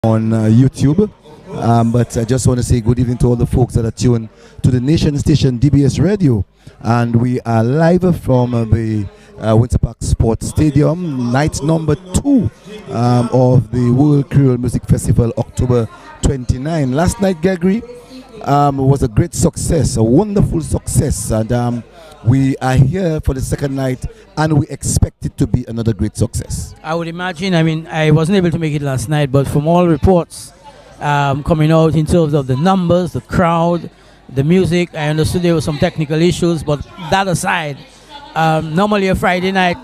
on YouTube. But I just want to say good evening to all the folks that are tuned to the nation station DBS Radio. And we are live from the Winter Park Sports Stadium, night number 2 of the World Creole Music Festival, October 29. Last night, Gregory, was a great success, a wonderful success. And we are here for the second night, and we expect it to be another great success. I would imagine. I mean, I wasn't able to make it last night, but from all reports coming out in terms of the numbers, the crowd, the music, I understood there were some technical issues, but that aside, normally a Friday night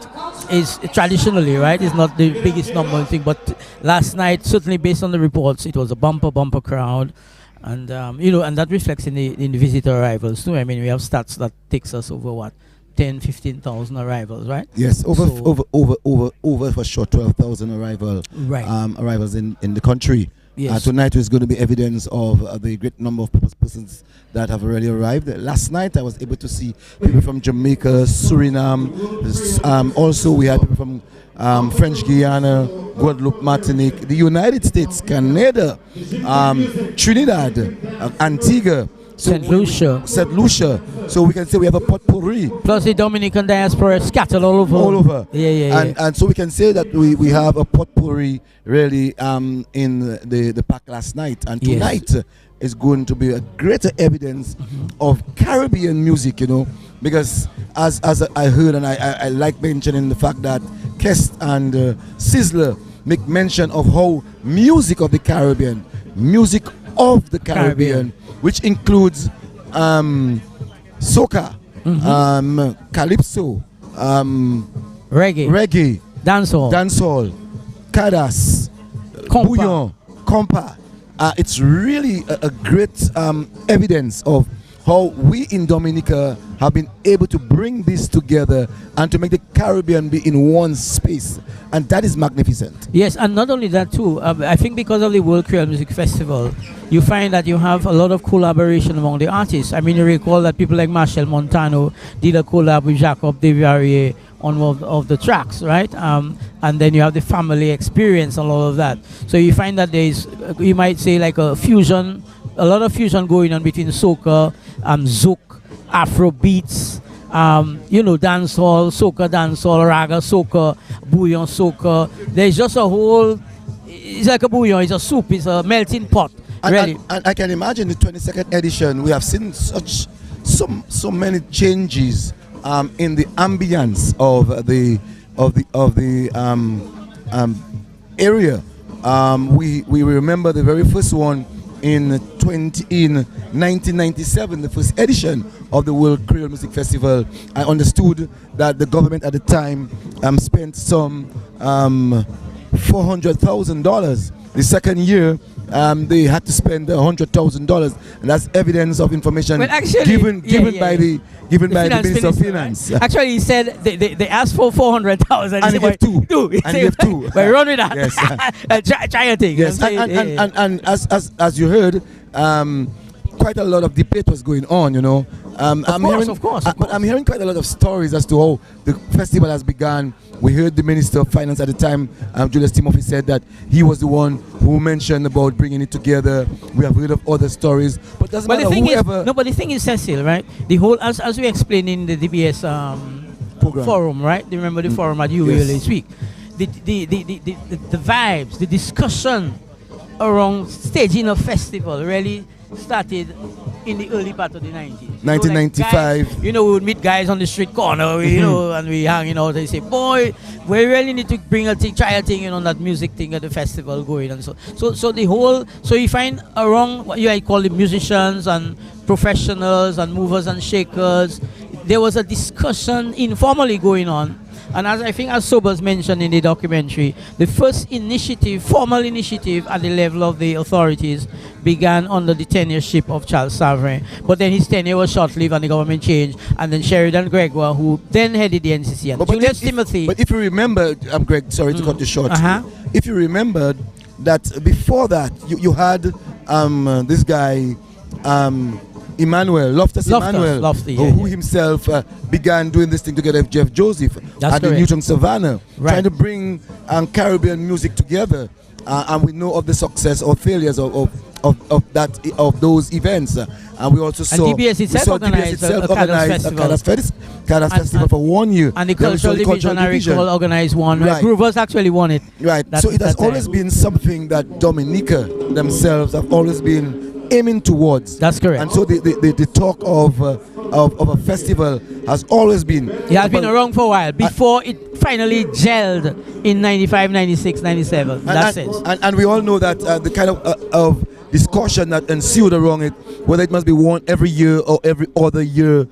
is traditionally, right, it's not the biggest number thing, but last night, certainly based on the reports, it was a bumper crowd. And and that reflects in the visitor arrivals too. I mean, we have stats that takes us over what, 10,000-15,000 arrivals, right? Yes, over for sure 12,000 arrivals in the country. Yes. Tonight is going to be evidence of the great number of persons that have already arrived. Last night I was able to see people from Jamaica, Suriname. Also we had people from French Guiana, Guadeloupe, Martinique, the United States, Canada, Trinidad, Antigua, St. Lucia. So we can say we have a potpourri. Plus the Dominican diaspora scattered all over. Yeah. And so we can say that we have a potpourri really in the park last night. And tonight is going to be a greater evidence of Caribbean music, because as I heard, and I like mentioning the fact that Kest and Sizzler make mention of how music of the Caribbean, which includes soca, calypso, reggae, dancehall, kadas, bouillon, compa. It's really a great evidence of how we in Dominica have been able to bring this together and to make the Caribbean be in one space, and that is magnificent. Yes, and not only that too, I think because of the World Creole Music Festival, you find that you have a lot of collaboration among the artists. I mean, you recall that people like Marshall Montano did a collab with Jacob Deviarier on one of the tracks, right? And then you have the family experience and all of that. So you find that there is, you might say, like a lot of fusion going on between soca, zouk, Afro beats, dancehall, soca dancehall, raga soca, bouillon soca. There's just a whole, it's like a bouillon, it's a soup, it's a melting pot. Really. And I can imagine the 22nd edition, we have seen so many changes in the ambience of the area. We remember the very first one in 1997, the first edition of the World Creole Music Festival. I understood that the government at the time spent some $400,000. The second year, they had to spend $100,000, and that's evidence of information given by the Minister of Finance. Right? Actually, he said they asked for 400,000, and he gave two. And he gave two. But run with that. Yes. Try a thing. Yes, and as you heard, quite a lot of debate was going on, Of course. But I'm hearing quite a lot of stories as to how the festival has begun. We heard the Minister of Finance at the time, Julius Timothy, said that he was the one who mentioned about bringing it together. We have heard of other stories, but doesn't matter whoever. But the thing is, Cecil, right? The whole, as we explained in the DBS forum, right? Do you remember the forum at UALA speak? The vibes, the discussion around staging a festival really started in the early part of the 90s. 1995. Guys, we would meet guys on the street corner, and we hang out. They say, boy, we really need to bring try a thing, that music thing at the festival going. And so you find around what I call the musicians and professionals and movers and shakers, there was a discussion informally going on. And as Sobers mentioned in the documentary, the first formal initiative at the level of the authorities began under the tenureship of Charles Savrin. But then his tenure was short-lived and the government changed. And then Sheridan Gregoire, who then headed the NCC. And Julius Timothy. But if you remember, Greg, sorry to cut you short. If you remember that before that, you had this guy, Loftus Emmanuel, who himself began doing this thing together with Jeff Joseph at the Newton Savannah, trying to bring Caribbean music together. and we know of the success or failures of those events, and we also saw DBS itself organized a kind of festival for 1 year, and the cultural division, I recall, organized one. Right. Groovers actually won it. Right. So it has always been something that Dominica themselves have always been aiming towards. That's correct. And so the talk of a festival has always been. It has been around for a while before it finally gelled in 95, 96, 97. And we all know that the kind of discussion that ensued around it, whether it must be one every year or every other year,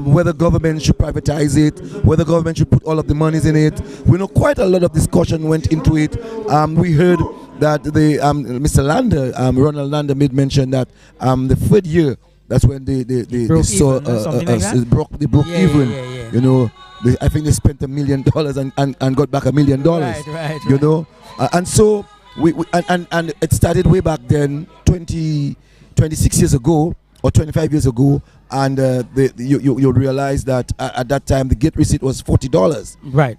whether government should privatize it, whether government should put all of the monies in it. We know quite a lot of discussion went into it. We heard that Mr. Lander, Ronald Lander, made mention that the third year, that's when they saw they broke even. You know, I think they spent $1 million and got back $1 million. Right. You know, and so and it started way back then, 26 years ago or 25 years ago, and you realize that at that time the gate receipt was $40. Right.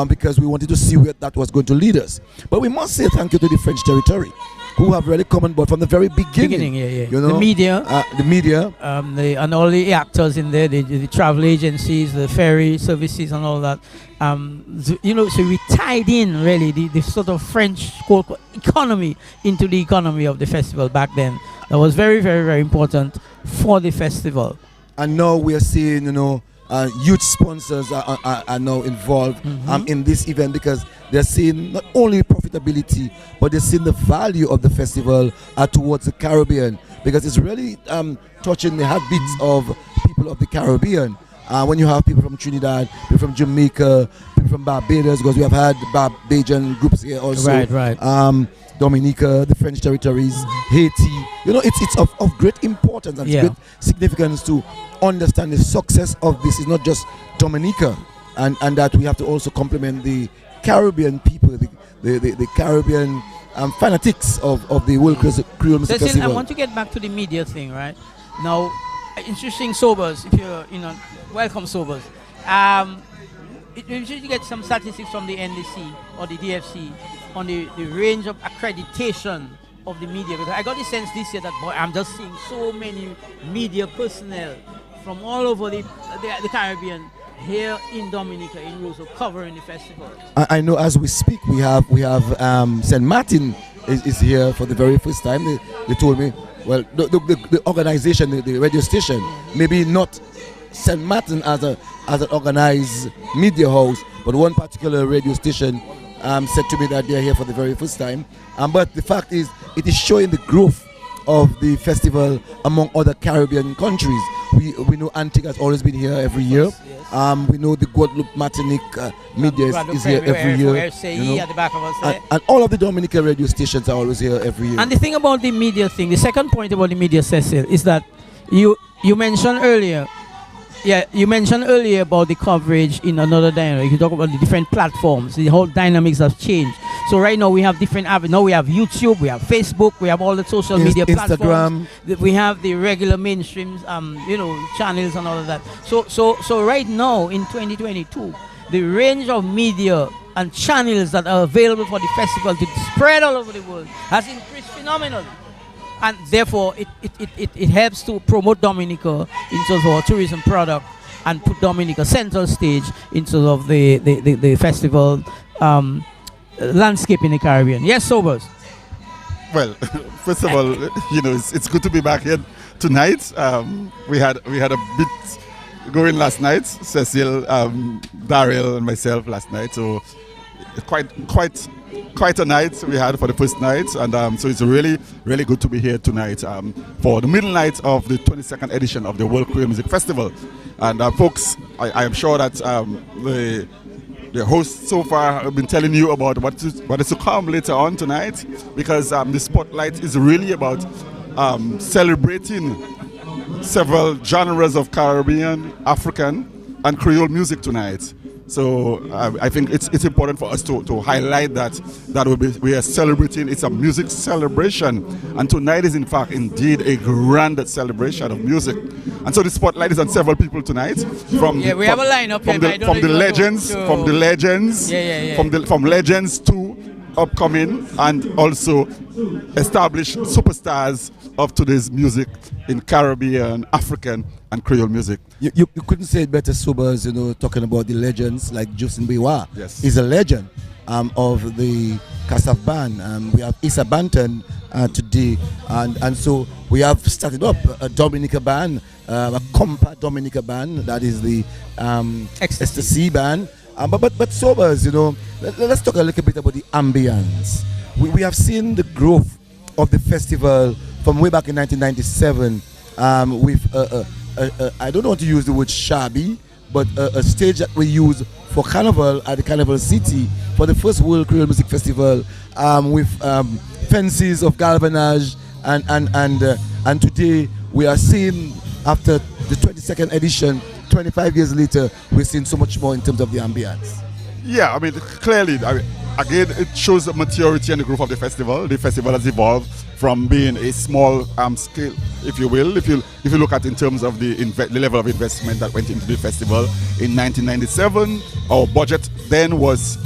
Because we wanted to see where that was going to lead us. But we must say thank you to the French territory, who have really come on board from the very beginning. You know, the media, and all the actors in there, the travel agencies, the ferry services, and all that. So we tied in really the sort of French economy into the economy of the festival back then. That was very, very, very important for the festival. And now we are seeing, huge sponsors are now involved in this event, because they're seeing not only profitability, but they're seeing the value of the festival towards the Caribbean, because it's really touching the heartbeats of people of the Caribbean. When you have people from Trinidad, people from Jamaica, people from Barbados, because we have had Barbadian groups here also. Right. Dominica, the French territories, Haiti. It's of great importance and great significance to understand the success of this. It's not just Dominica, and that we have to also compliment the Caribbean people, the Caribbean fanatics of the World Creole Music Festival. I want to get back to the media thing, right? Now, interesting Sobers, if you're, welcome Sobers. You should get some statistics from the NDC or the DFC on the range of accreditation of the media, because I got the sense this year that I'm just seeing so many media personnel from all over the Caribbean here in Dominica, in Roseau, covering the festival. I know as we speak we have St. Martin is here for the very first time. They told me, well, the organization, the radio station, maybe not St. Martin as an organized media house, but one particular radio station said to me that they are here for the very first time. But the fact is, it is showing the growth of the festival among other Caribbean countries. We know Antigua has always been here every year. Yes. We know the Guadeloupe, Martinique media is here every year. At the back of us, and all of the Dominica radio stations are always here every year. And the thing about the media thing, the second point about the media, Cecil, is that you mentioned earlier. Yeah, you mentioned earlier about the coverage in another dynamic. You talk about the different platforms. The whole dynamics have changed. So right now we have different avenues. Now we have YouTube, we have Facebook, we have all the social media platforms. We have the regular mainstream, channels and all of that. So right now in 2022, the range of media and channels that are available for the festival to spread all over the world has increased phenomenally. And therefore, it helps to promote Dominica in terms of our tourism product and put Dominica center stage in terms of the festival landscape in the Caribbean. Yes, Sobers? Well, first of all, it's good to be back here tonight. We had a bit going last night, Cecil, Daryl, and myself last night. So quite a night we had for the first night, and so it's really, really good to be here tonight for the middle night of the 22nd edition of the World Creole Music Festival. And folks, I am sure that the hosts so far have been telling you about what is to come later on tonight, because the spotlight is really about celebrating several genres of Caribbean, African, and Creole music tonight. So I think it's important for us to highlight that we are celebrating. It's a music celebration, and tonight is in fact indeed a grand celebration of music. And so the spotlight is on several people tonight. We have a lineup from legends, from legends to upcoming and also established superstars of today's music in Caribbean, African, and Creole music. You couldn't say it better, Sobers, talking about the legends like Justin Biwa. Yes. He's a legend of the Kasaf band. We have Issa Banton today, and so we have started up a Dominica band, a Compa Dominica band, that is the Ecstasy band. But Sobers, let's talk a little bit about the ambience. We have seen the growth of the festival from way back in 1997 with I don't want to use the word shabby, but a stage that we use for Carnival at the Carnival City for the first World Creole Music Festival, with fences of galvanage, and today we are seeing, after the 22nd edition, 25 years later, we're seeing so much more in terms of the ambience. Yeah, I mean, clearly, again, it shows the maturity and the growth of the festival. The festival has evolved from being a small scale, if you will. If you look at in terms of the level of investment that went into the festival in 1997, our budget then was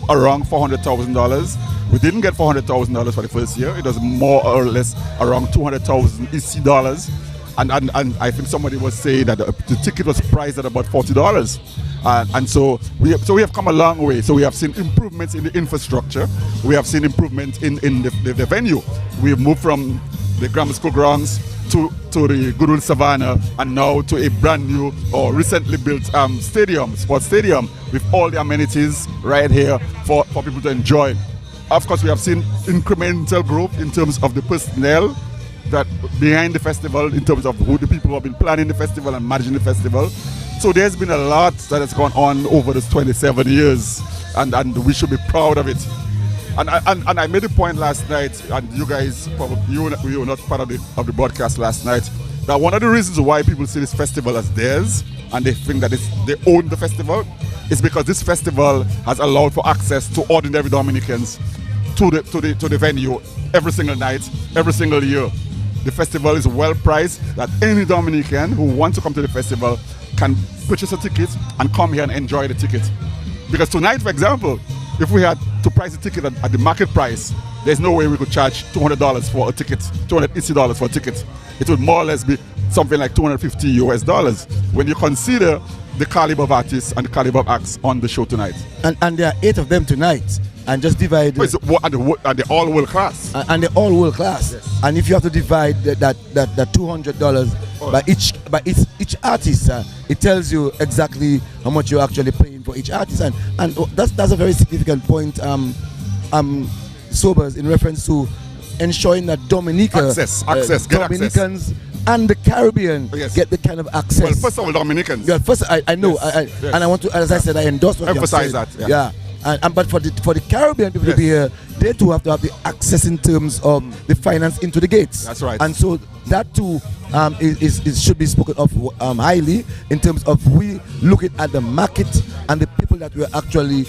around $400,000. We didn't get $400,000 for the first year. It was more or less around 200,000 EC dollars. And I think somebody was saying that the ticket was priced at about $40. And so we have come a long way. So we have seen improvements in the infrastructure. We have seen improvement in the venue. We have moved from the grammar school grounds to the Goodwill Savannah, and now to a brand new or recently built sports stadium with all the amenities right here for people to enjoy. Of course, we have seen incremental growth in terms of the personnel that behind the festival, in terms of who the people who have been planning the festival and managing the festival. So there's been a lot that has gone on over these 27 years, and we should be proud of it. And I made a point last night, and you guys, probably you were not part of the broadcast last night, that one of the reasons why people see this festival as theirs and they think that they own the festival is because this festival has allowed for access to ordinary Dominicans to the venue every single night, every single year. The festival is well priced, that any Dominican who wants to come to the festival can purchase a ticket and come here and enjoy the ticket. Because tonight, for example, if we had to price the ticket at the market price, there's no way we could charge $200 for a ticket, $280 for a ticket. It would more or less be something like $250 US when you consider the caliber of artists and the caliber of acts on the show tonight. And there are 8 of them tonight. And just divide. And they're all world class. And they're all world class. Yes. And if you have to divide that $200 by each artist, it tells you exactly how much you're actually paying for each artist. And that's a very significant point, Sobers, in reference to ensuring that Dominica, Dominicans and the Caribbean get the kind of access. Well, first of all, Dominicans. Yeah, first I know, yes. And I want to, as I said, I endorse what emphasize you have said. That. Yeah. But for the Caribbean people to be here, they too have to have the access in terms of the finance into the gates. That's right. And so that too is should be spoken of highly in terms of we looking at the market and the people that we're actually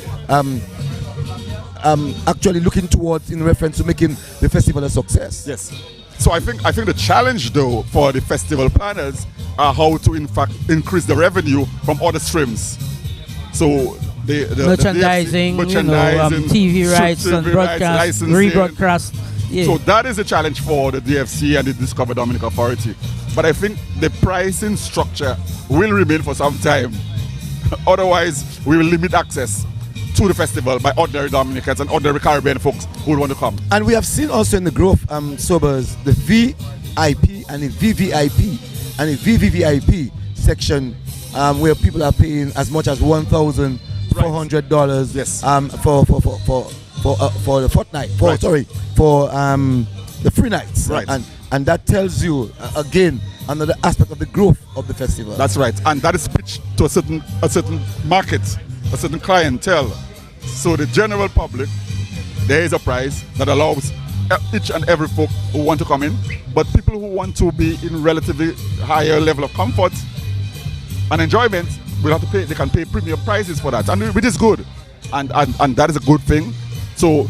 looking towards in reference to making the festival a success. Yes. So I think the challenge though for the festival planners are how to in fact increase the revenue from other streams. So the merchandising, TV rights and broadcast, rebroadcast. Yeah. So that is a challenge for the DFC and the Discover Dominic Authority. But I think the pricing structure will remain for some time. Otherwise, we will limit access to the festival by ordinary Dominicans and ordinary Caribbean folks who would want to come. And we have seen also in the growth, Sobers, the VIP and the VVIP and the VVVIP section, where people are paying as much as $1,400 for the fortnight, for the free nights. Right. And that tells you again another aspect of the growth of the festival. That's right, and that is pitched to a certain market, a certain clientele. So the general public, there is a price that allows each and every folk who want to come in, but people who want to be in relatively higher level of comfort and enjoyment will have to pay. They can pay premium prices for that, and which is good, and that is a good thing. So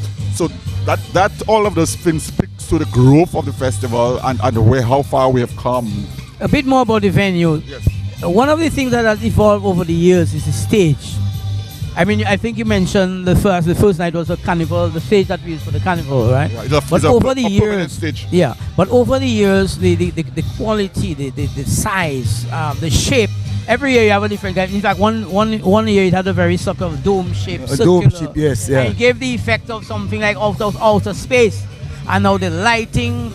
that all of those things speaks to the growth of the festival and how far we have come. A bit more about the venue. Yes. One of the things that has evolved over the years is the stage. I mean, I think you mentioned the first night was a carnival, the stage that we used for the carnival, right? Yeah, but over the years, stage. yeah. But over the years, the quality, the size, the shape. Every year you have a different kind. In fact, one year it had a very sort of dome shape, circular. Dome shape, yes, yeah. And it gave the effect of something like outer space. And now the lighting,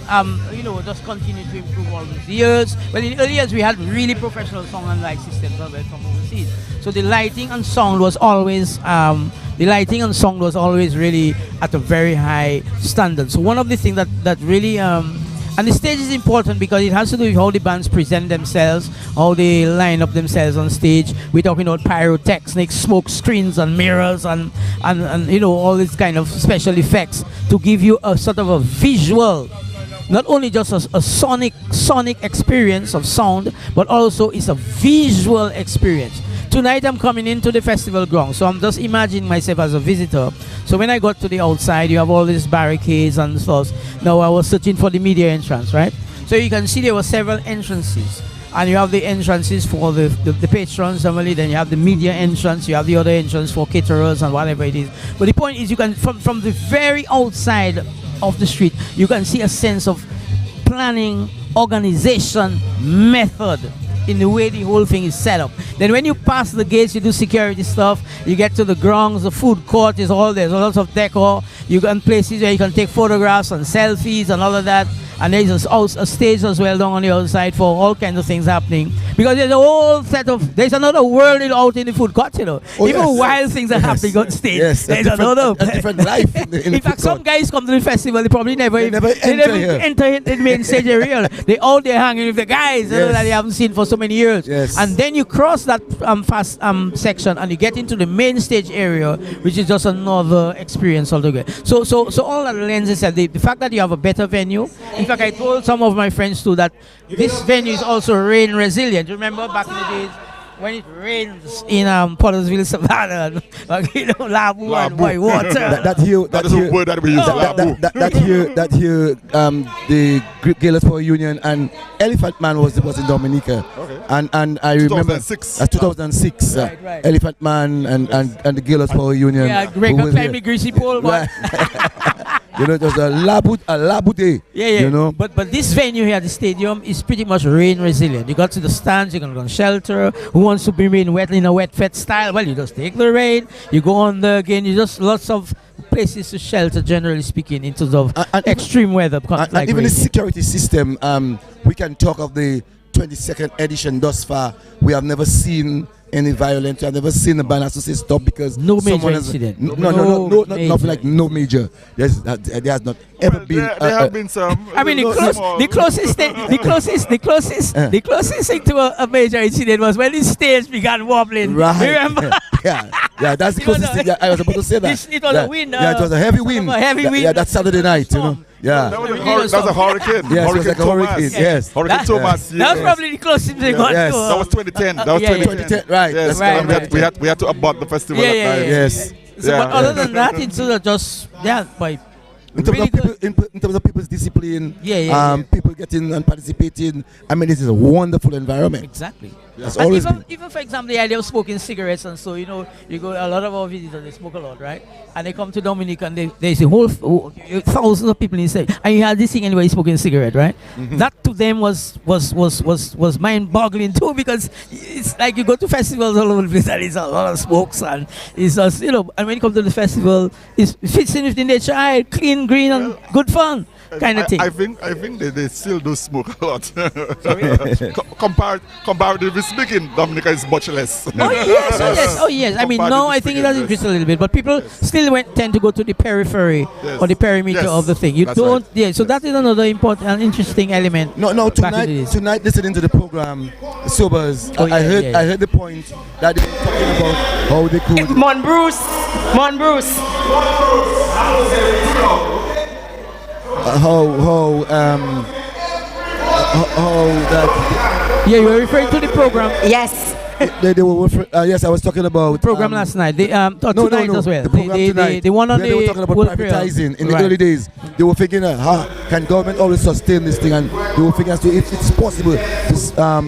just continued to improve all these years. Well, in the early years we had really professional sound and light systems from overseas. So the lighting and sound was always really at a very high standard. So one of the things that really and the stage is important because it has to do with how the bands present themselves, how they line up themselves on stage. We're talking about pyrotechnics, smoke screens and mirrors and all this kind of special effects to give you a sort of a visual, not only just a sonic experience of sound, but also it's a visual experience. Tonight I'm coming into the festival ground, so I'm just imagining myself as a visitor. So when I got to the outside, you have all these barricades and stuff. Now I was searching for the media entrance, right? So you can see there were several entrances. And you have the entrances for the patrons normally, then you have the media entrance, you have the other entrance for caterers and whatever it is. But the point is you can, from the very outside of the street, you can see a sense of planning, organization, method in the way the whole thing is set up. Then when you pass the gates, you do security stuff, you get to the grounds, the food court is all there. There's lots of decor. You can places where you can take photographs and selfies and all of that. And there's a stage as well down on the outside for all kinds of things happening. Because there's a whole set of, there's another world out in the food court, Even wild things are happening on stage. Yes, there's another different life in in fact, some guys come to the festival, they probably never enter the main stage area. They out there hanging with the guys that they haven't seen for so many years. Yes. And then you cross that fast section and you get into the main stage area, which is just another experience altogether. So all that lends itself, the fact that you have a better venue. In fact, I told some of my friends too that this venue is also rain resilient. Remember back in the days when it rains in Pottersville, Savannah, Labu and white water. That is a word that we use. The Gaelers Power Union and Elephant Man was in Dominica. Okay. And I remember 2006. Right. Elephant Man and the Gaelers Power Union. Yeah, Greg climbed the greasy pole. Right. It was a labu day. Yeah. But this venue here, the stadium, is pretty much rain resilient. You got to the stands, you can go on shelter. Who wants to be rain wet in a wet fed style? Well, you just take the rain, you go on there again. You just lots of places to shelter, generally speaking, in terms of extreme weather. And even the security system, we can talk of the 22nd edition thus far. We have never seen any violence. I've never seen a band associate stop because no major incident. Nothing like no major. There has not ever been. There have been some. I mean, the closest thing to a major incident was when the stage began wobbling. Right. Remember? Yeah, that's the closest thing. I was about to say that. It was a wind. It was a heavy wind. Yeah, that's Saturday night. Yeah. That was a hurricane. Yes, it was like a hurricane. Yes. Hurricane Thomas. That was probably the closest they got to. That was 2010. That was 2010. Right. Yes. Right. We had to abort the festival. Yes. But other than that, it's just by in terms of people's discipline, people getting and participating. I mean, this is a wonderful environment. Exactly. That's always even for example, the idea of smoking cigarettes and so, you go, a lot of our visitors, they smoke a lot, right? And they come to Dominica and there's a whole thousands of people inside, and you had this thing anyway smoking cigarette, right? Mm-hmm. That to them was mind-boggling too, because it's like you go to festivals all over the place and it's a lot of smokes and it's just, and when you come to the festival, it fits in with the nature, clean, green, and good fun. Kind of thing. I think they still do smoke a lot. Comparatively speaking, Dominica is much less. Oh yes. I mean, now I think it has increased a little bit, but people still tend to go to the periphery or the perimeter of the thing. You don't. Right. Yeah. So that is another important and interesting element. No. Tonight, listening to the program, Sobers, I heard the point that they were talking about how they could. Mon Bruce. How that. Yeah, you are referring to the program. Yes. They were yes, I was talking about program last night. They tonight as well. The program tonight. They won on They were talking about World privatizing in the Right. early days. They were thinking, how can government always sustain this thing? And they were thinking as to if it's possible to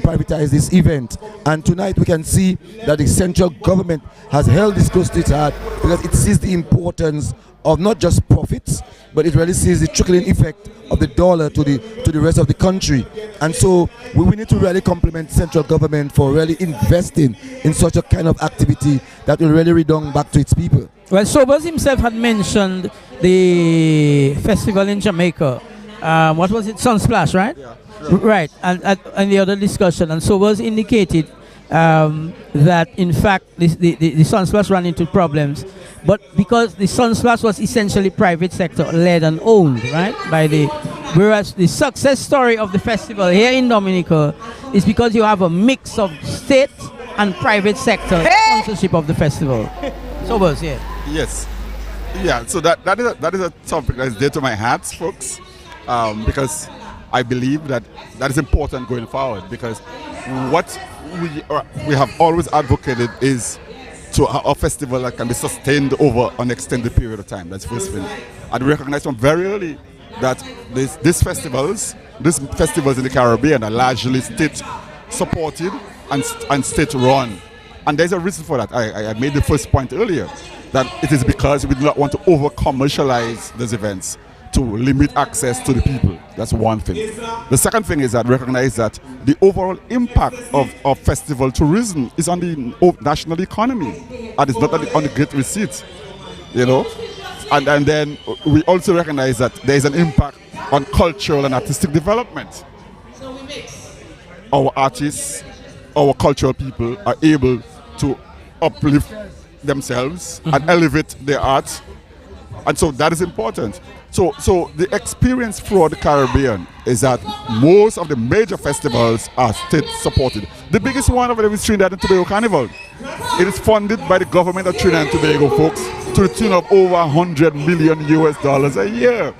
privatize this event. And tonight we can see that the central government has held this close to its heart because it sees the importance of not just profits, but it really sees the trickling effect of the dollar to the rest of the country. And so we need to really compliment central government for really investing in such a kind of activity that will really redound back to its people. Well, Sobers himself had mentioned the festival in Jamaica. What was it? Sunsplash, right? Yeah, sure. Right. And the other discussion. And Sobers indicated that in fact the Sunsplash ran into problems, but because the Sunsplash was essentially private sector led and owned, right, whereas the success story of the festival here in Dominica is because you have a mix of state and private sector sponsorship of the festival. Sobers, yeah. Yes. Yeah, so that is a topic that is dear to my heart, folks, because I believe that is important going forward, because what we have always advocated is to a festival that can be sustained over an extended period of time. That's first thing. And we recognize from very early that these festivals in the Caribbean are largely state supported and state run. And there's a reason for that. I made the first point earlier, that it is because we do not want to over commercialize these events to limit access to the people. That's one thing. The second thing is that recognize that the overall impact of festival tourism is on the national economy, and it's not on the great receipts, you know. And then we also recognize that there is an impact on cultural and artistic development. Our artists, our cultural people are able to uplift themselves and elevate their art, and so that is important. So the experience throughout the Caribbean is that most of the major festivals are state supported. The biggest one of them is Trinidad and Tobago Carnival. It is funded by the government of Trinidad and Tobago, folks, to the tune of over $100 million a year.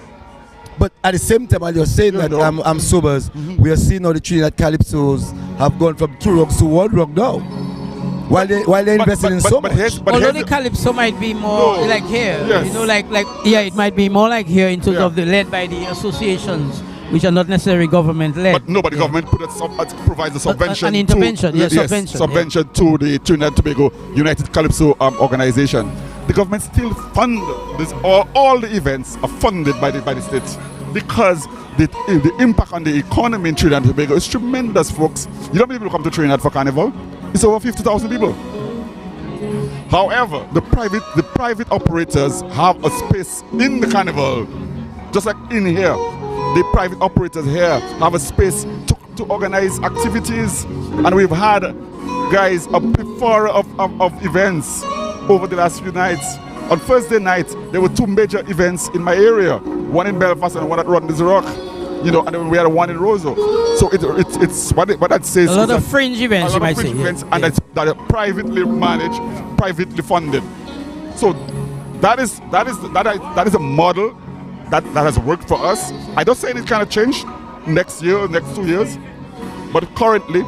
But at the same time, while you're saying that, I'm Sobers, we are seeing how the Trinidad Calypsos have gone from 2 rocks to 1 rock now. While they're investing in so much. Although the Calypso might be more like here, yes. you know, it might be more like here in terms of led by the associations, which are not necessarily government led. But nobody government provides a subvention. An intervention, subvention to the Trinidad and Tobago United Calypso organization. The government still fund this. All the events are funded by the state, because the impact on the economy in Trinidad and Tobago is tremendous, folks. You know how many people come to Trinidad for Carnival? It's over 50,000 people. However, the private operators have a space in the Carnival, just like in here. The private operators here have a space to organize activities, and we've had guys a plethora of events over the last few nights. On Thursday night, there were 2 major events in my area, one in Belfast and one at Rodney's Rock. You know, and then we had one in Roseau. So it's what that says. A lot of fringe events, you might say. And that are privately managed, privately funded. So that is a model that has worked for us. I don't say it kind of change next year, next 2 years, but currently,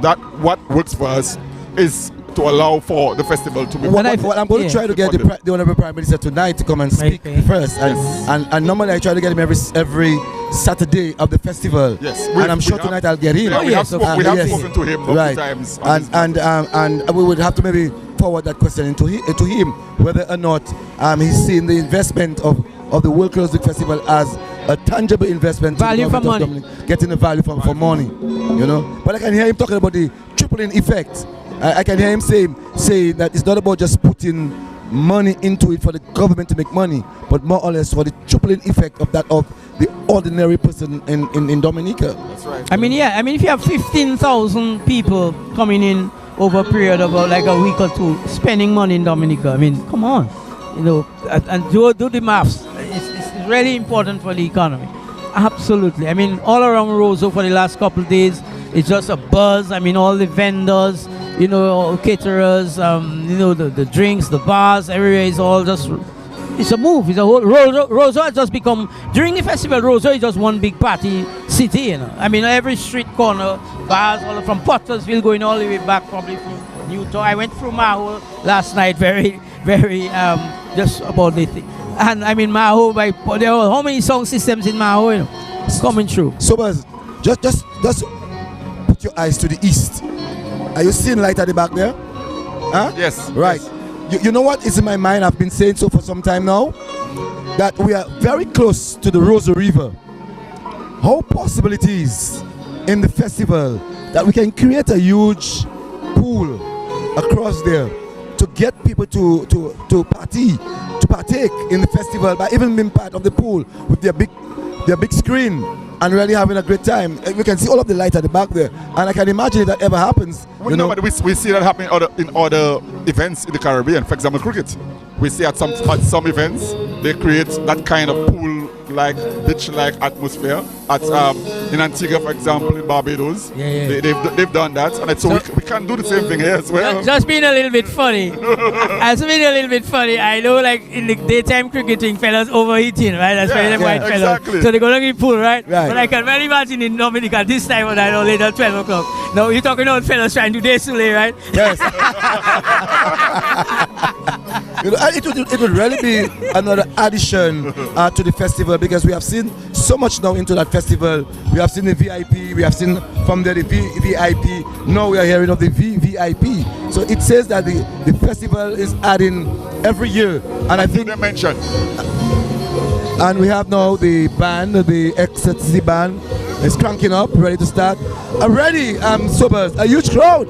that what works for us is to allow for the festival to be. Well, I'm going to try to get the Honorable Prime Minister tonight to come and speak first. And normally I try to get him every Saturday of the festival. Yes. And I'm sure tonight I'll get him. Yeah, we have spoken to him multiple times. And we would have to maybe forward that question to him, whether or not he's seen the investment of the World Creole Music Festival as a tangible investment. Value for money. Getting the value for money, you know. But I can hear him talking about the tripling effect. I can hear him saying that it's not about just putting money into it for the government to make money, but more or less for the tripling effect of the ordinary person in Dominica. That's right. I mean, if you have 15,000 people coming in over a period of like a week or two, spending money in Dominica, I mean, come on, you know, and do the maths. It's really important for the economy. Absolutely. I mean, all around Roseau for the last couple of days, it's just a buzz. I mean, all the vendors, you know, caterers, you know, the drinks, the bars, everywhere is all just, it's a move. It's a whole, Roseau has just become, during the festival, Roseau is just one big party city, you know. I mean, every street corner, bars, all from Pottersville going all the way back, probably from Newton. I went through Maho last night, very, very, just about the thing. And I mean, Maho, there are how many sound systems in Maho, you know, coming through. So, just put your eyes to the east. Are you seeing light at the back there? Huh? Yes. Right. Yes. You know what is in my mind? I've been saying so for some time now, that we are very close to the Rosa River. How possible it is in the festival that we can create a huge pool across there to get people to partake in the festival by even being part of the pool with their big screen and really having a great time. We can see all of the light at the back there, and I can imagine if that ever happens. Well, no, but we see that happening in other events in the Caribbean. For example, cricket. We see at some events they create that kind of pool-like, beach-like atmosphere. In Antigua, for example, in Barbados, they've done that, and so we can do the same thing here as well. Just being a little bit funny. I know, like in the daytime cricketing, fellas overheating, right? That's why them white fellas. Exactly. So they go to the pool, right? Right. But I can very imagine in Dominica this time of night or later 12 o'clock. Now you're talking about fellas trying to do day Sule, right? Yes. It would really be another addition to the festival, because we have seen so much now into that festival. We have seen the VIP, we have seen from there the VIP. Now we are hearing of the VVIP. So it says that the festival is adding every year, and I think mention. And we have now the band, the Ecstasy band, is cranking up, ready to start. Already, Sobers, a huge crowd.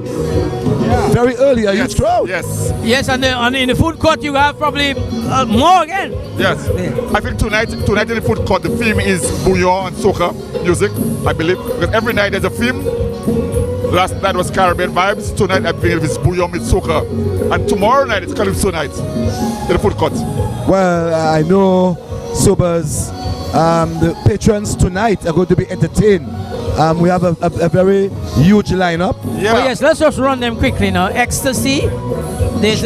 Yeah. Very early, a huge crowd. Yes. Yes, and in the food court you have probably more again. Yes. Yeah. I think tonight in the food court the theme is bouillon and soca music, I believe. Because every night there's a theme. Last night was Caribbean vibes. Tonight I believe it's bouillon with soca. And tomorrow night it's Calypso night in the food court. Well, I know, Sobers, the patrons tonight are going to be entertained. We have a very huge lineup. Yeah. Oh yes, let's just run them quickly now. Ecstasy.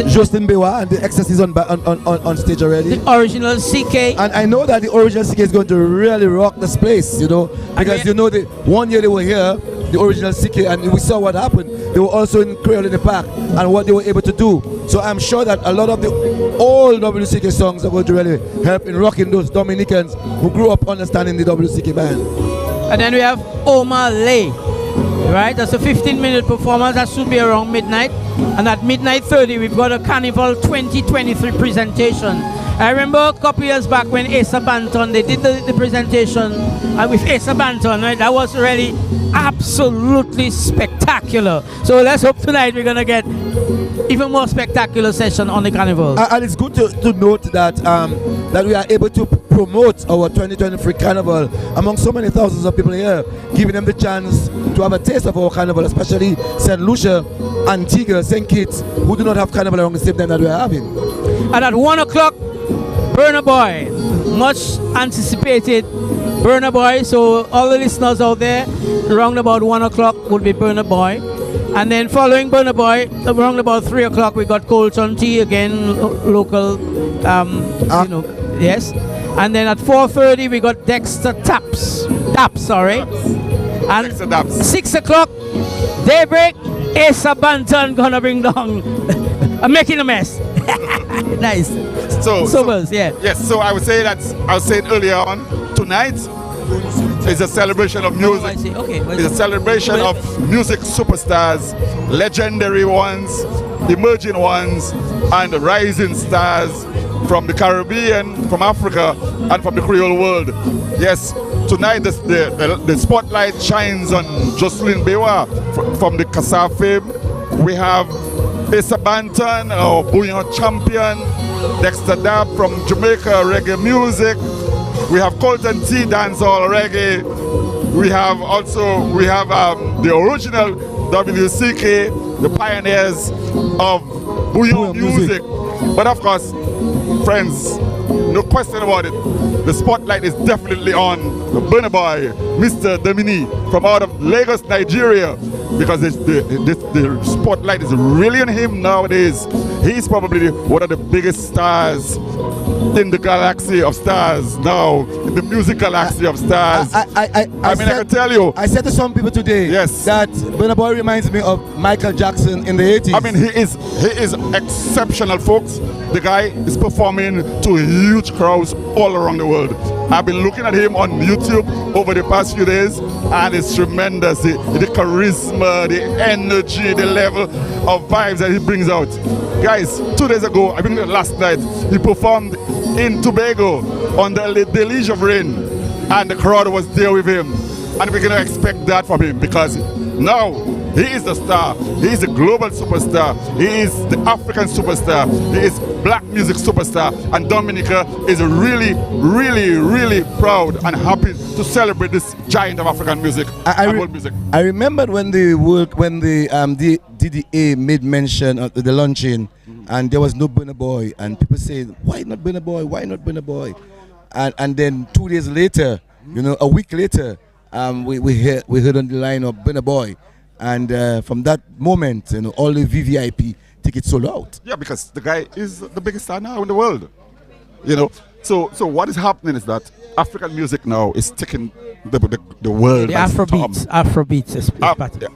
Justin Bewa and the Ecstasy is on stage already. The original CK. And I know that the original CK is going to really rock this place, you know, because you know, the one year they were here, the original CK, and we saw what happened. They were also in Creole in the Park and what they were able to do. So I'm sure that a lot of the old WCK songs are going to really help in rocking those Dominicans who grew up understanding the WCK band. And then we have Omar Lay, right? That's a 15-minute performance. That should be around midnight. And at midnight 30, we've got a Carnival 2023 presentation. I remember a couple years back when Asa Banton, they did the presentation with Asa Banton, right? That was really absolutely spectacular. So let's hope tonight we're going to get even more spectacular session on the Carnival. And it's good to note that that we are able to promote our 2023 Carnival among so many thousands of people here, giving them the chance to have a taste of our Carnival, especially St. Lucia, Antigua, St. Kitts, who do not have Carnival around the same time that we are having. And at 1 o'clock, Burna Boy, much anticipated Burna Boy. So all the listeners out there, around about 1 o'clock would be Burna Boy. And then following Burna Boy, around about 3 o'clock, we got Colton T again, local, you know, yes. And then at 4:30, we got Dexter Taps. And Dexter Taps. 6 o'clock, daybreak, Asa Banton gonna bring down, making a mess. Nice. Sobers, yeah. Yes, so I was saying earlier on, tonight is a celebration of music. Okay, it's a celebration of music superstars, legendary ones, emerging ones, and rising stars from the Caribbean, from Africa, and from the Creole world. Yes, tonight the spotlight shines on Jocelyn Bewa from the Kassar fame. We have Asa Banton, our bouillon champion, Dexter Dab from Jamaica, reggae music. We have Colton T, dancehall reggae. We have the original WCK, the pioneers of bouillon music. But of course, friends, no question about it, the spotlight is definitely on the Burna Boy, Mr. Demini, from out of Lagos, Nigeria, because the spotlight is really on him nowadays. He's probably one of the biggest stars in the galaxy of stars now the music galaxy of stars. I can tell you. I said to some people today that Burna Boy reminds me of Michael Jackson in the 80s. I mean, he is exceptional, folks. The guy is performing to huge crowds all around the world. I've been looking at him on YouTube over the past few days, and it's tremendous. The charisma, the energy, the level of vibes that he brings out. Guys, 2 days ago, I think last night, he performed in Tobago on the Deluge of Rain, and the crowd was there with him. And we're going to expect that from him, because now he is the star. He is a global superstar. He is the African superstar. He is black music superstar. And Dominica is really, really, really proud and happy to celebrate this giant of African music and world music. I remembered when the DDA made mention of the launching, and there was no Burna Boy, and people said, "Why not Burna Boy? Why not Burna Boy?" And then 2 days later, a week later, we heard on the line of Burna Boy. And from that moment, all the VVIP tickets sold out. Yeah, because the guy is the biggest star now in the world. So what is happening is that African music now is taking the world. The Afrobeats,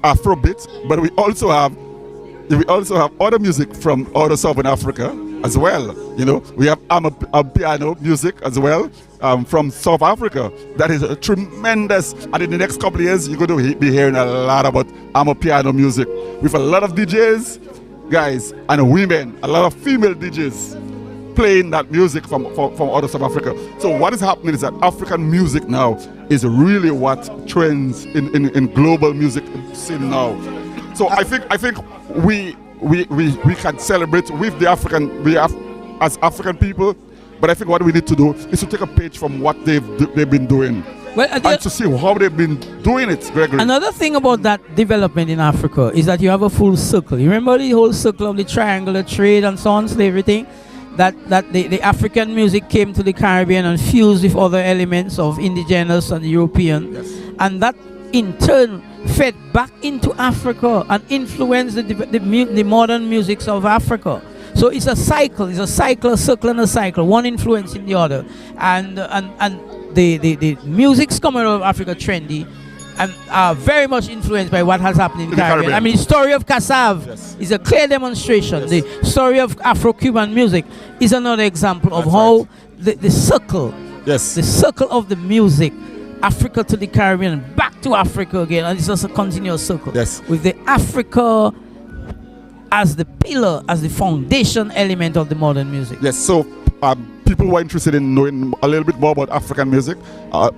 Afrobeat, but we also have other music from other Southern Africa as well. We have piano music as well from South Africa. That is a tremendous. And in the next couple of years, you're going to be hearing a lot about piano music with a lot of DJs, guys, and women, a lot of female DJs playing that music from other South Africa. So what is happening is that African music now is really what trends in global music scene now. So I think we can celebrate with the as African people, but I think what we need to do is to take a page from what they've been doing, and to see how they've been doing it, Gregory. Another thing about that development in Africa is that you have a full circle. You remember the whole circle of the triangular trade and so on, slavery thing? That the African music came to the Caribbean and fused with other elements of indigenous and European, and that in turn fed back into Africa and influenced the modern musics of Africa. So it's a cycle, a circle and a cycle, one influencing the other. And the music's coming out of Africa trendy and are very much influenced by what has happened in the Caribbean. I mean, the story of Kassav is a clear demonstration. The story of Afro-Cuban music is another example of how the circle, the circle of the music, Africa to the Caribbean, back to Africa again, and it's just a continuous circle. With the Africa as the pillar, as the foundation element of the modern music. So people who are interested in knowing a little bit more about African music,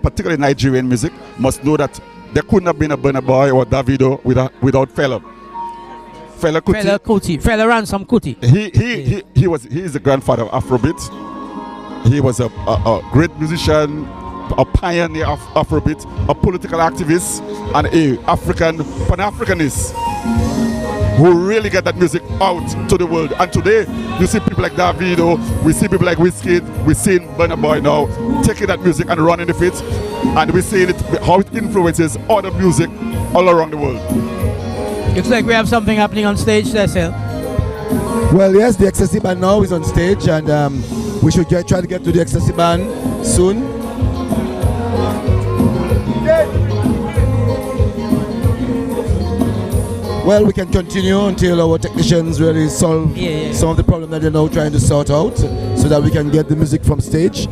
particularly Nigerian music, must know that there couldn't have been a Burna Boy or Davido without Fela Kuti. Fela Ransom Kuti. He is the grandfather of Afrobeat. He was a great musician, a pioneer of Afrobeat, a political activist, and a Pan-Africanist who really get that music out to the world. And today, you see people like Davido, we see people like Wizkid, we see Burna Boy now taking that music and running with it, and we see how it influences other music all around the world. Looks like we have something happening on stage, Cecil. Well, yes, the Ecstasy Band now is on stage, and we should try to get to the Ecstasy Band soon. Well, we can continue until our technicians really solve some of the problems that they're now trying to sort out, so that we can get the music from stage.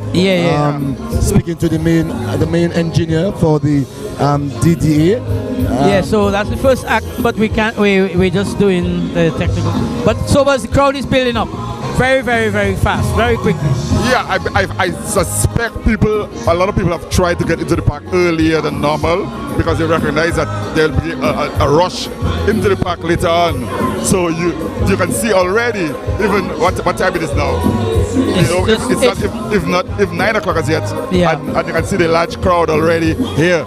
Speaking to the main engineer for the DDA. So that's the first act, but we're just doing the technical. But so as the crowd is building up, very, very, very fast, very quickly. Yeah, I suspect a lot of people have tried to get into the park earlier than normal because they recognize that there'll be a rush into the park later on. So you can see already even what time it is now. It's not if 9 o'clock as yet, and you can see the large crowd already here,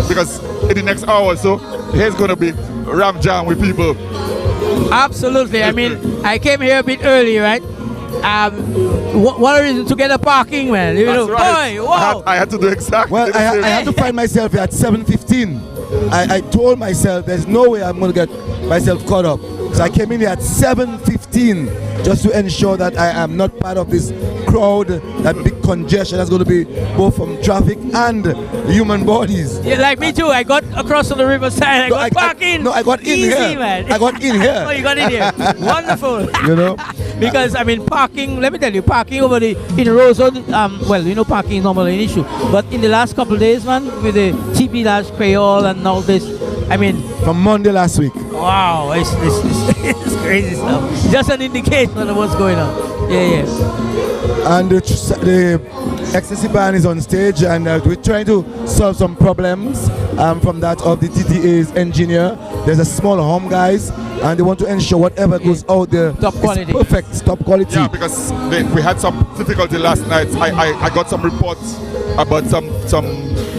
because in the next hour or so, here's going to be ram jam with people. Absolutely. I mean, I came here a bit early, right? One reason to get a parking, man. That's right. Boy, wow. I had to do exactly. Well, I had to find myself here at 7:15. I told myself there's no way I'm going to get myself caught up. So I came in here at 7:15 just to ensure that I am not part of this crowd, that big congestion that's going to be both from traffic and human bodies. Yeah, like me too. I got across to the riverside. I got I got in easy, here. Man. I got in here. Oh, you got in here. Wonderful. You know? Because I mean, parking. Let me tell you, parking over in Rosewood. Well, you know, parking is normally an issue, but in the last couple of days, man, with the TP Large Creole and all this, I mean, from Monday last week. Wow, it's crazy stuff. Just an indication of what's going on. Yeah. And the ecstasy band is on stage, and we're trying to solve some problems from that of the TTA's engineer. There's a small hum, guys, and they want to ensure whatever goes out there top quality. Perfect, top quality. Yeah, because we had some difficulty last night. I got some reports about some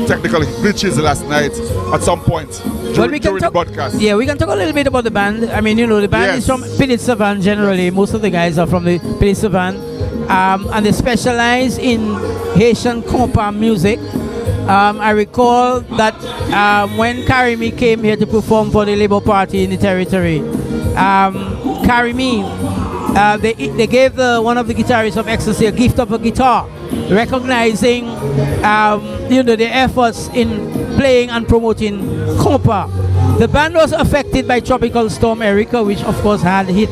technical glitches last night at some point during the broadcast. Yeah, we can talk a little bit about the band. I mean, you know, the band is from Peninsula generally. Most of the guys are from the Peninsula, and they specialize in Haitian compa music. I recall that when Karimi came here to perform for the Labour Party in the territory, Karimi, they gave one of the guitarists of Ecstasy a gift of a guitar, recognizing you know, their efforts in playing and promoting compa. The band was affected by Tropical Storm Erica, which of course had hit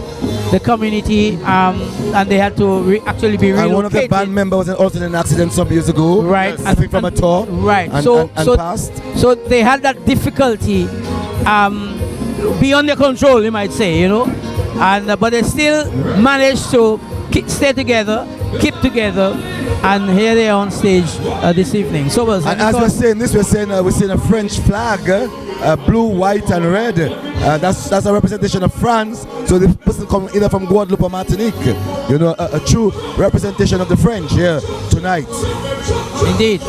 the community, and they had to actually be relocated. And one of the band members was also in an accident some years ago. Right. I think from a tour. Right. And passed. So they had that difficulty beyond their control, you might say, you know. And but they still managed to stay together, keep together, and here they are on stage this evening. So, and as we're saying this, we're seeing a French flag, blue, white, and red. That's a representation of France. So the person comes either from Guadeloupe or Martinique. You know, a true representation of the French here tonight. Indeed.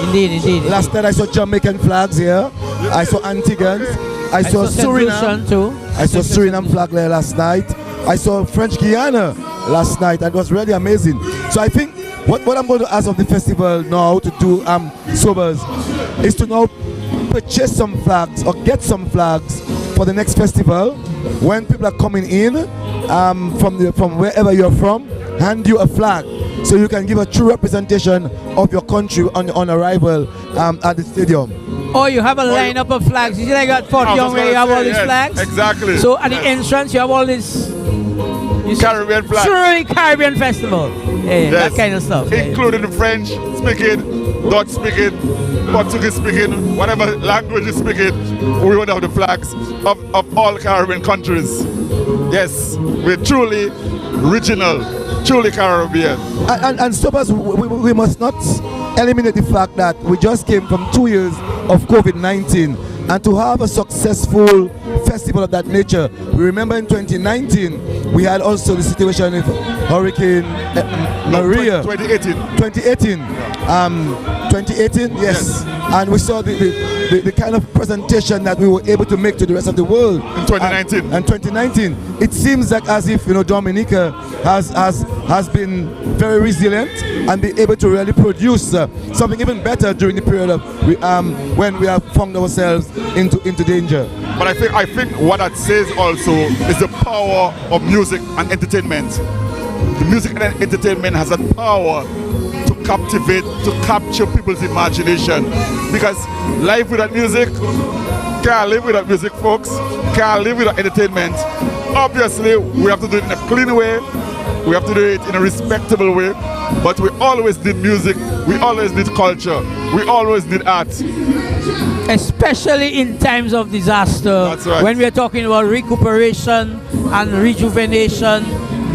Last night I saw Jamaican flags here. I saw Antiguans. I saw Suriname too. I saw Suriname flag there last night. I saw French Guiana last night, and it was really amazing. So I think what I'm going to ask of the festival now to do, Sobers, is to now purchase some flags or get some flags for the next festival. When people are coming in from wherever you're from, hand you a flag so you can give a true representation of your country on arrival at the stadium. Oh, you have a lineup of flags. You see, like at Fort Young where you have all these flags? Exactly. So at the entrance, you have all this Caribbean flags. Truly Caribbean festival. Yeah, that kind of stuff. Including the French speaking, Dutch speaking, Portuguese speaking, whatever language is speaking, we want to have the flags of all Caribbean countries. Yes, we're truly regional, truly Caribbean. And Stoppers, we must not eliminate the fact that we just came from 2 years of COVID-19, and to have a successful festival of that nature. We remember in 2019 we had also the situation with Hurricane Maria. 2018, yes. And we saw the kind of presentation that we were able to make to the rest of the world in 2019. And 2019, it seems like as if, you know, Dominica has been very resilient and be able to really produce something even better during the period of when we have found ourselves into danger. But I think what that says also is the power of music and entertainment. The music and entertainment has that power to captivate, to capture people's imagination. Because life without music, can't live without music, folks. Can't live without entertainment. Obviously, we have to do it in a clean way. We have to do it in a respectable way. But we always need music. We always need culture. We always need art. Especially in times of disaster. That's right. When we are talking about recuperation and rejuvenation,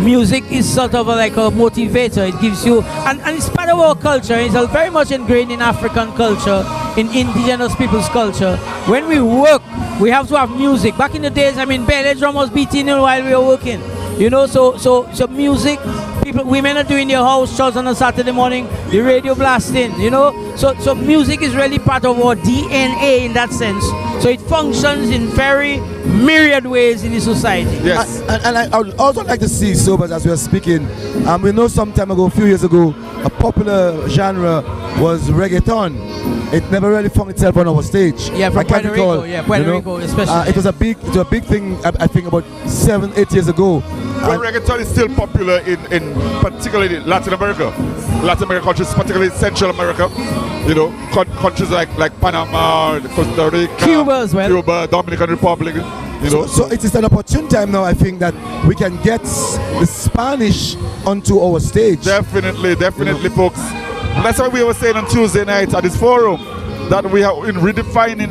music is sort of like a motivator. It gives you, and it's part of our culture. It's very much ingrained in African culture, in indigenous people's culture. When we work, we have to have music. Back in the days, I mean, belly drum was beating while we were working. You know, so music, women are doing their house chores on a Saturday morning, the radio blasting, you know. So music is really part of our DNA in that sense. So it functions in very myriad ways in the society. Yes. And I would also like to see, so but as we are speaking, we know some time ago, a few years ago, a popular genre was reggaeton. It never really found itself on our stage. Yeah, from Puerto Rico. Yeah, Puerto Rico especially. It was a big thing. I think about 7-8 years ago. Well, reggaeton is still popular in particularly Latin America. Latin American countries, particularly Central America. You know, countries like Panama, Costa Rica, Cuba as well. Cuba, Dominican Republic. You know, so it is an opportune time now, I think, that we can get the Spanish onto our stage. Definitely, folks. That's what we were saying on Tuesday night at this forum, that we are in redefining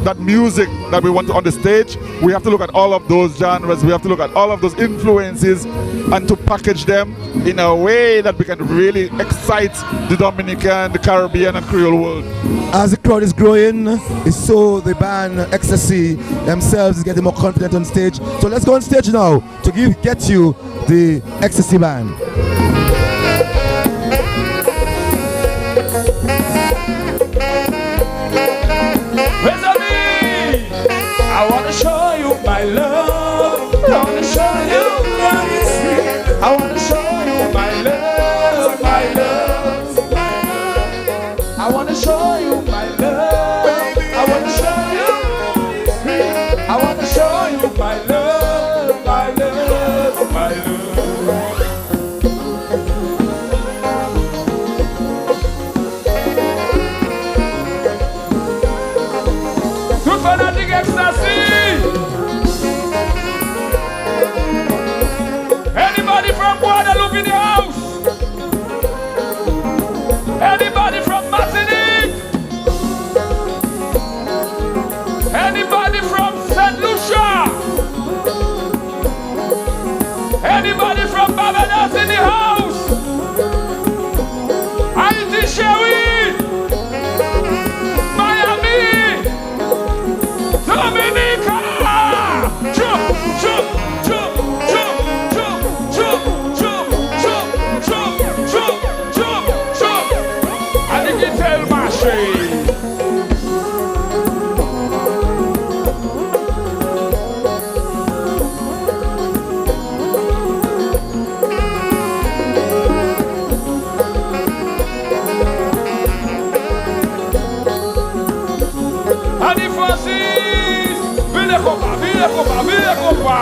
that music that we want on the stage. We have to look at all of those genres. We have to look at all of those influences and to package them in a way that we can really excite the Dominican, the Caribbean, and Creole world. As the crowd is growing, so the band Ecstasy themselves is getting more confident on stage. So let's go on stage now to get you the Ecstasy band. I wanna show you my love. I wanna show you love is sweet. I wanna show you my love, my love, my love. I wanna show you my love. I wanna show you love is sweet. I wanna show you my love, my love, my love. Good fanatic ecstasy. Anybody from Guadeloupe in the house? Anybody from Martinique? Anybody from St. Lucia? Anybody from Barbados in the house? Haiti, Sherry? Miami? Dominica! Jump, jump, jump, jump, jump, jump, jump, jump, jump, jump, jump, jump. I think you tell my shade. Annie Francis, vile copa, vile copa, vile copa.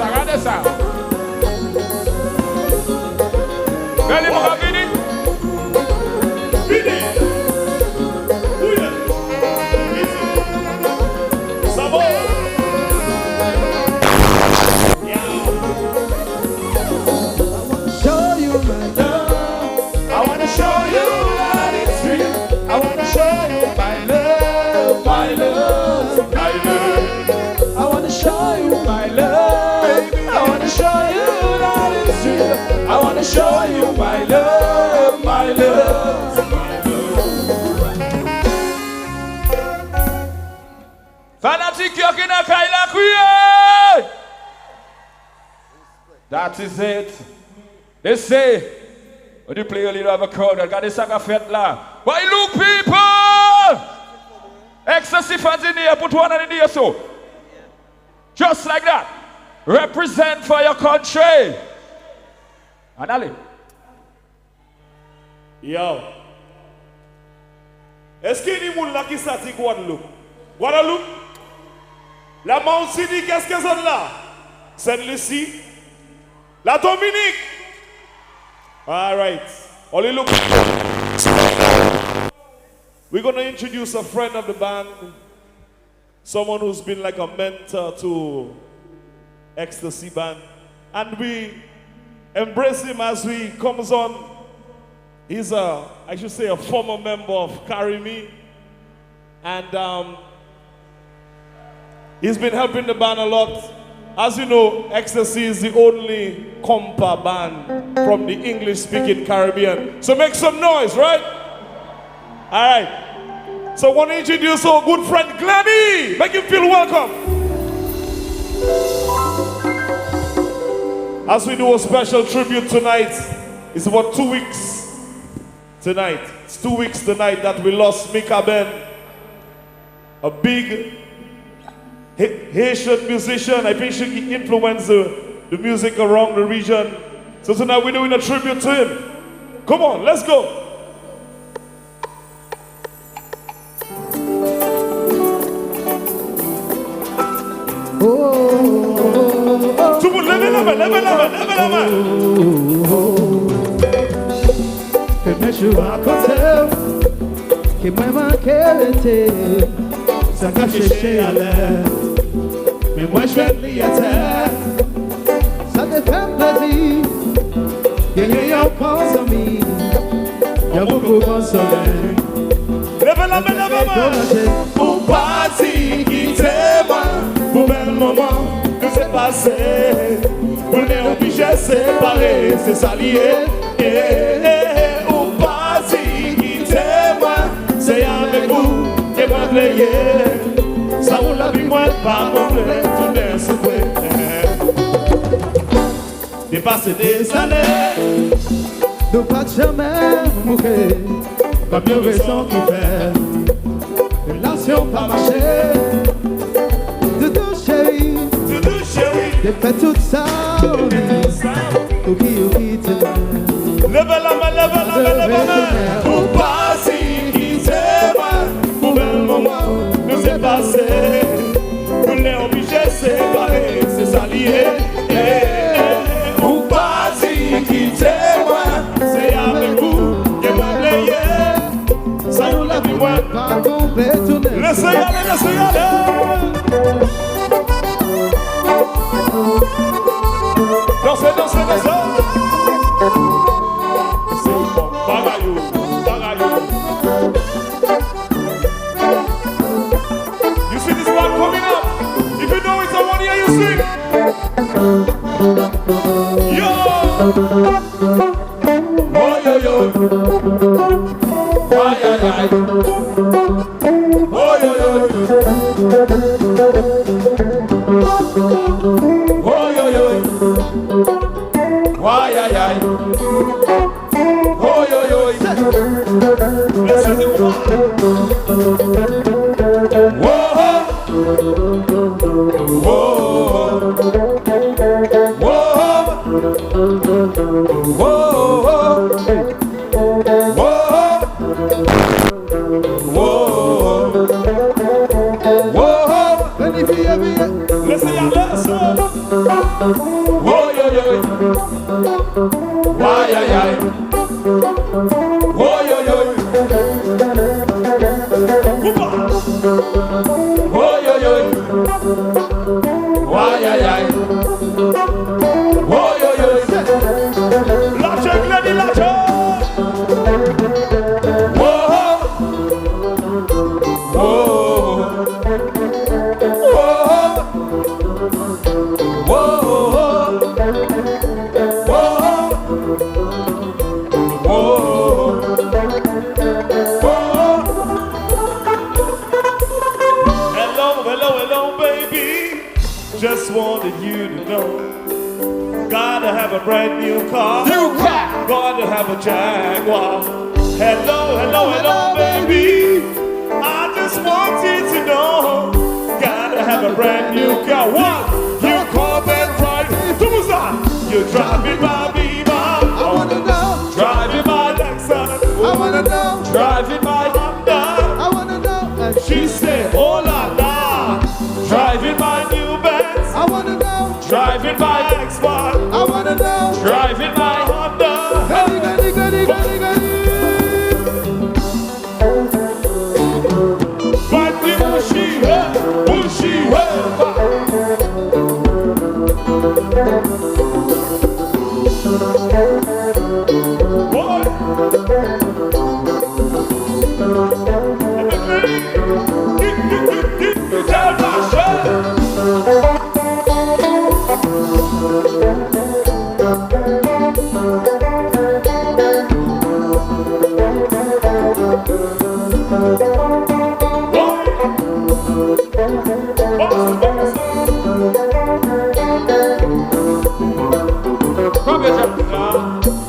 Regarde ça. Veni mon vini. Vini. Ouye. Ça va. Show you my love. I wanna show you that it's real. I wanna show you my love, my love, my love. I wanna show you my love. I wanna show you that it's real. I wanna show you my love, my love, my love. Fanatic Yokina Kaila Kuye. That is it. They say, when you play a little of a crowd, I got this saga fet la. Why look people? Ecstasy fans in here, put one in here so. Just like that. Represent for your country. Anali. Yo. Est-ce qu'il y a des gens qui sont à Guadeloupe? Guadeloupe? La Mount-Sidi, qu'est-ce qu'ils ont là? Saint-Lucie? La Dominique? All right. Only look. We're going to introduce a friend of the band. Someone who's been like a mentor to Ecstasy Band. And we embrace him as he comes on. He's I should say, a former member of Carry Me. And he's been helping the band a lot. As you know, Ecstasy is the only compa band from the English-speaking Caribbean. So make some noise, right? All right. So I want to introduce our good friend Glennie. Make him feel welcome. As we do a special tribute tonight, it's about 2 weeks tonight. It's 2 weeks tonight that we lost Mika Ben, a big Haitian musician. I think she influenced the music around the region. So tonight we're doing a tribute to him. Come on, let's go. Tout le monde, levez la main, levez la main, levez la main. Que me joue à côté, que moi manqué l'été, ça m'a cherché à l'air, mais moi je vais lier à terre. Ça te fait plaisir, que y'a pense à mi, y'a beaucoup consolé. Levez la main, levez la main. Pour partir, quitter moi, pour bel moment. C'est passé, on est obligé de séparer, c'est s'allier. Ou pas si quittez-moi, c'est avec vous que va player. Ça vous la vie, moi, pas complet, tout est soufflé. Dépasser des années, nous pas jamais mourir, pas mieux raison qui fait, relation pas marcher, de tout chéri. J'ai fait tout ça, ouki, t'es levez la main, levez la main, levez la main. Pour pas si quittez-moi, pour bel moment, nous c'est passé. On est obligé de séparer, c'est s'allier. Pour pas si quittez-moi, c'est avec vous que moi player. Ça nous l'a vu, moi. Laissez y aller, laissez y aller. Dansez, dansez, dansez. C'est bon, bagayou, bagayou. You see this one coming up? If you know it, I want to hear you sing. Yo! Oh, yo, yo. Ay, ay, ay. Oh, yo, yo. Oh, yo, yo. Ay, ay, ay. Oh, yo, yo. Listen to me. Whoa. Whoa. Whoa. Whoa. Listen, y'all, listen. Whoa, yo, yo. Why, ay, ay. Whoa, yo, yo. Whoa, yo, yo. Why, ay, ay. Whoa, yo, yo. Lache, Glenny, lache. Whoa. Whoa. Just wanted you to know, gotta have a brand new car. Gotta have a Jaguar. Hello, hello, hello, baby. I just wanted to know, gotta have a brand new car. What? You come and drive. You driving my Beamer. I wanna know. Driving my Lexus. I wanna know. Driving my Honda. I wanna know. And she said, oh la la. Driving my new Benz. I wanna know. Driving my X1. I wanna know. Driving my Honda. Gully, gully, gully, gully, gully. But the bushy hair, bushy Yeah.